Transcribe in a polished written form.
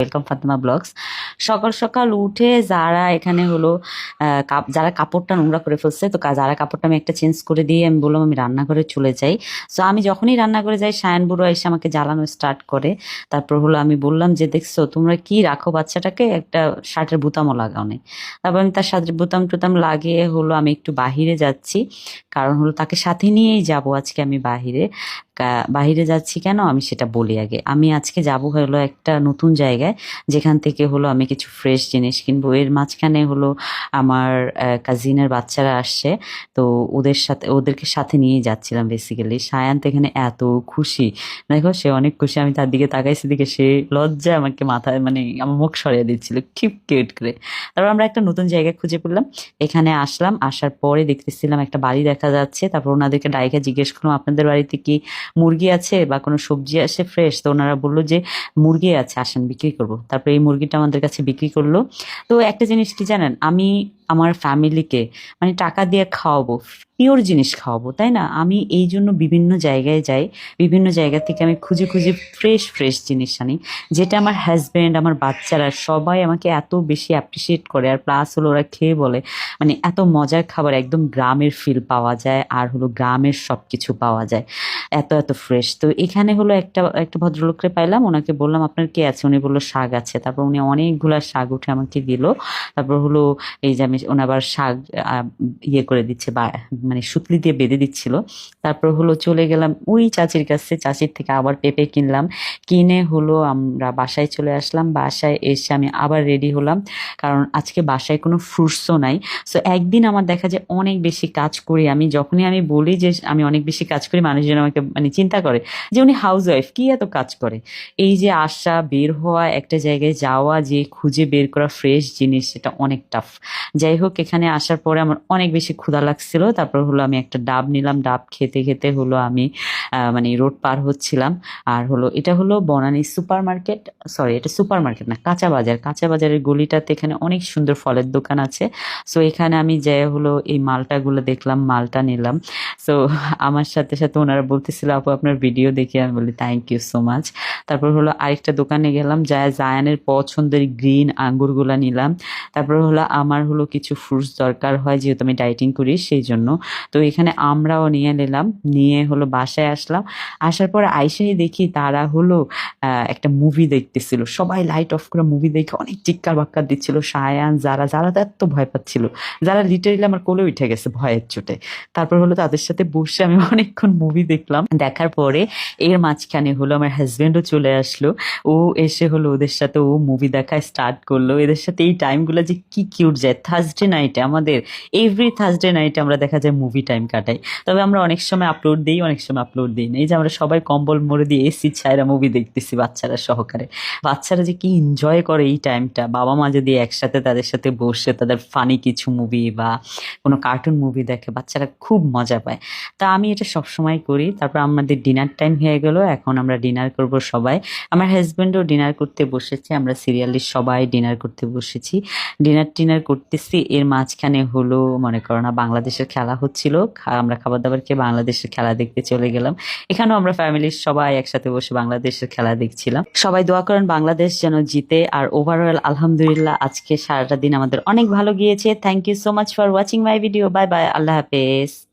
Welcome Fatema blogs. সকাল সকাল উঠে যারা এখানে হলো যারা কাপড়টা নোংরা করে ফেলছে, তো যারা কাপড়টা আমি একটা চেঞ্জ করে দিয়ে আমি বললাম আমি রান্নাঘরে চলে যাই। সো আমি যখনই রান্নাঘরে যাই সায়ান বুড়ো এসে আমাকে জ্বালানো স্টার্ট করে। তারপর হলো আমি বললাম যে দেখছো তোমরা কি রাখো বাচ্চাটাকে, একটা শার্টের বুতামও লাগাও নেই। তারপর আমি তার সাথে বুতাম টুতাম লাগিয়ে হলো আমি একটু বাহিরে যাচ্ছি, কারণ হলো তাকে সাথে নিয়েই যাব আজকে আমি বাহিরে। বাহিরে যাচ্ছি কেন আমি সেটা বলি আগে। আমি আজকে যাব হলো একটা নতুন জায়গায়, যেখান থেকে হলো আমি কিছু ফ্রেশ জিনিস কিনবো। এর মাঝখানে হলো আমার কাজিনের বাচ্চারা আসছে, তো ওদেরকে সাথে নিয়ে যাচ্ছিলাম বেসিক্যালি। সায়ান তো এখানে এত খুশি, দেখো সে অনেক খুশি। আমি তার দিকে তাকাইছি, দিকে সে লজ্জায় আমাকে মাথায় মানে আমার মুখ সরিয়ে দিচ্ছিল কিপ কিউট করে। তারপর আমরা একটা নতুন জায়গা খুঁজে পেলাম, এখানে আসলাম। আসার পরে দেখতেছিলাম একটা বাড়ি দেখা যাচ্ছে। তারপর ওনাদেরকে ডাইকে জিজ্ঞেস করলাম আপনাদের বাড়িতে কি মুরগি আছে বা কোনো সবজি আছে ফ্রেশ? তো ওনারা বললো যে মুরগি আছে, আসেন বিক্রি করবো। তারপরে এই মুরগিটা আমাদের কাছে বিক্রি করলো। তো একটা জিনিস কি জানেন, আমি আমার ফ্যামিলিকে মানে টাকা দিয়ে খাওয়াবো, পিওর জিনিস খাওয়াবো, তাই না? আমি এই জন্য বিভিন্ন জায়গায় যাই, বিভিন্ন জায়গা থেকে আমি খুঁজে খুঁজে ফ্রেশ ফ্রেশ জিনিস আনি, যেটা আমার হাজব্যান্ড আমার বাচ্চারা সবাই আমাকে এত বেশি অ্যাপ্রিসিয়েট করে। আর প্লাস হলো ওরা খেয়ে বলে মানে এত মজার খাবার, একদম গ্রামের ফিল পাওয়া যায়, আর হলো গ্রামের সব কিছু পাওয়া যায়, এত এত ফ্রেশ। তো এখানে হলো একটা একটা ভদ্রলোককে পাইলাম, ওনাকে বললাম আপনার কি আছে? উনি বললো শাক আছে। তারপর উনি অনেকগুলা শাক উঠে আমাকে দিল। তারপর হলো এই যে আমি ওনার আবার শাক ইয়ে করে দিচ্ছে বা মানে সুতলি দিয়ে বেঁধে দিচ্ছিল। তারপর হলো চলে গেলাম ওই চাচির কাছে, চাচির থেকে আবার পেঁপে কিনলাম। কিনে হলো আমরা বাসায় চলে আসলাম। বাসায় এসে আমি আবার রেডি হলাম, কারণ আজকে বাসায় কোনো ফ্রুটসও নাই। সো একদিন আমার দেখা যায় অনেক বেশি কাজ করি আমি, যখনই আমি বলি যে আমি অনেক বেশি কাজ করি মানুষজন আমাকে মানে চিন্তা করে যে উনি হাউস ওয়াইফ, কি এত কাজ করে। এই যে আসা বের হওয়া, একটা জায়গায় যাওয়া, যে খুঁজে বের করা ফ্রেশ জিনিস, সেটা অনেক টাফ। যাই হোক, এখানে আসার পরে আমার অনেক বেশি ক্ষুধা লাগছিল। তারপর হলো আমি একটা ডাব নিলাম, ডাব খেতে খেতে হলো আমি মানে রোড পার হচ্ছিলাম। আর হলো এটা হলো বনানী সুপার মার্কেট, সরি এটা সুপার মার্কেট না, কাঁচা বাজার। কাঁচা বাজারের গলিটাতে এখানে অনেক সুন্দর ফলের দোকান আছে। সো এখানে আমি যাই হলো এই মালটাগুলো দেখলাম, মালটা নিলাম। সো আমার সাথে সাথে ওনারা বলতেছিল আপু আপনার ভিডিও দেখে, আমি বলি থ্যাংক ইউ সো মাচ। তারপর হলো আরেকটা দোকানে গেলাম, জায়ানের পছন্দের গ্রিন আঙ্গুরগুলা নিলাম। তারপর হলো আমার হলো কিছু ফ্রুটস দরকার হয়, যেহেতু আমি ডাইটিং করি সেই জন্য। তো এখানে আমরাও নিয়ে নিলাম, নিয়ে হলো বাসায় আসলাম। আসার পর আইসাই দেখি তারা হলো একটা মুভি দেখতেছিল, সবাই লাইট অফ করে মুভি দেখে অনেক চিৎকার বাক্কার দিচ্ছিল। সায়ান যারা যারা তো এত ভয় পাচ্ছিল, যারা লিটারেলি আমার কোলে উঠে গেছে ভয়ের চোটে। তারপর হলো তাদের সাথে বসে আমি অনেকক্ষণ মুভি দেখলাম। দেখার পরে এর মাঝখানে হলো আমার হাজবেন্ডও চলে আসলো। ও এসে হলো ওদের সাথে ও মুভি দেখা স্টার্ট করলো। এদের সাথে এই টাইমগুলো যে কি কিউট যায়। থার্সডে নাইটে আমাদের, এভরি থার্সডে নাইটে আমরা দেখা যায় মুভি টাইম কাটাই। তবে আমরা অনেক সময় আপলোড দিই, অনেক সময় আপলোড দিই না। এই যে আমরা সবাই কম্বল মুড়ে দিয়ে এসি ছায়রা মুভি দেখতেছি বাচ্চারা সহকারে। বাচ্চারা যে কি এনজয় করে এই টাইমটা, বাবা মা যদি একসাথে তাদের সাথে বসে তাদের ফানি কিছু মুভি বা কোনো কার্টুন মুভি দেখে, বাচ্চারা খুব মজা পায়। তা আমি এটা সবসময় করি। তারপর আমাদের ডিনার টাইম হয়ে গেল, এখন আমরা ডিনার করব সবাই। আমার হাজব্যান্ডও ডিনার করতে বসেছে, আমরা সিরিয়ালি সবাই ডিনার করতে বসেছি। টিনার করতেছি, এর মাঝখানে হলো মনে করো না বাংলাদেশের খেলা হচ্ছিল, আমরা খাবার দাবার খেয়ে বাংলাদেশের খেলা দেখতে চলে গেলাম। এখানেও আমরা ফ্যামিলির সবাই একসাথে বসে বাংলাদেশের খেলা দেখছিলাম। সবাই দোয়া করেন বাংলাদেশ যেন জিতে। আর ওভারঅল আলহামদুলিল্লাহ আজকে সারাটা দিন আমাদের অনেক ভালো গিয়েছে। Thank you so much for watching my video. Bye bye, আল্লাহ হাফেজ।